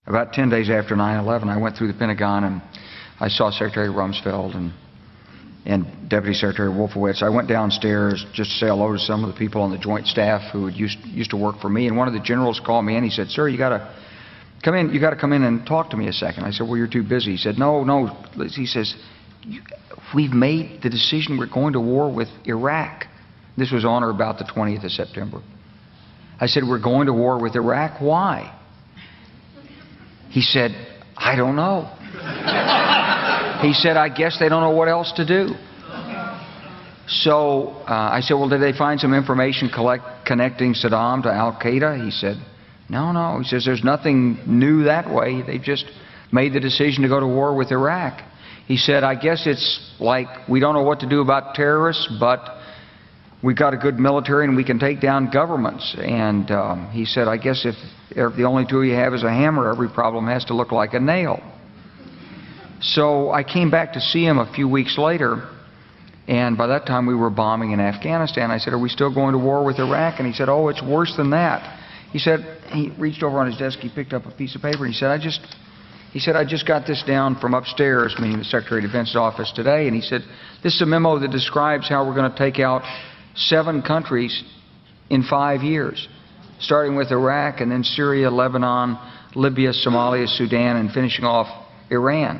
About 10 days after 9/11, I went through the Pentagon and I saw Secretary Rumsfeld and Deputy Secretary Wolfowitz. I went downstairs just to say hello to some of the people on the joint staff who had used to work for me. And one of the generals called me in. He said, "Sir, you got to come in. You got to come in and talk to me a second." I said, "Well, you're too busy." He said, "No." He says, "We've made the decision. We're going to war with Iraq." This was on or about the 20th of September. I said, "We're going to war with Iraq. Why?" He said, "I don't know." He said, "I guess they don't know what else to do." So I said, "Well, did they find some information connecting Saddam to Al-Qaeda?" He said, No. He says, "There's nothing new that way. They've just made the decision to go to war with Iraq." He said, "I guess it's like we don't know what to do about terrorists, but we've got a good military and we can take down governments." And he said, "I guess if the only tool you have is a hammer, every problem has to look like a nail." So I came back to see him a few weeks later, and by that time we were bombing in Afghanistan. I said, "Are we still going to war with Iraq?" And he said, "Oh, it's worse than that." He said, he reached over on his desk, he picked up a piece of paper, and he said, I just got this down from upstairs," meaning the Secretary of Defense's office today, and he said, "This is a memo that describes how we're going to take out 7 countries in 5 years, starting with Iraq and then Syria, Lebanon, Libya, Somalia, Sudan, and finishing off Iran."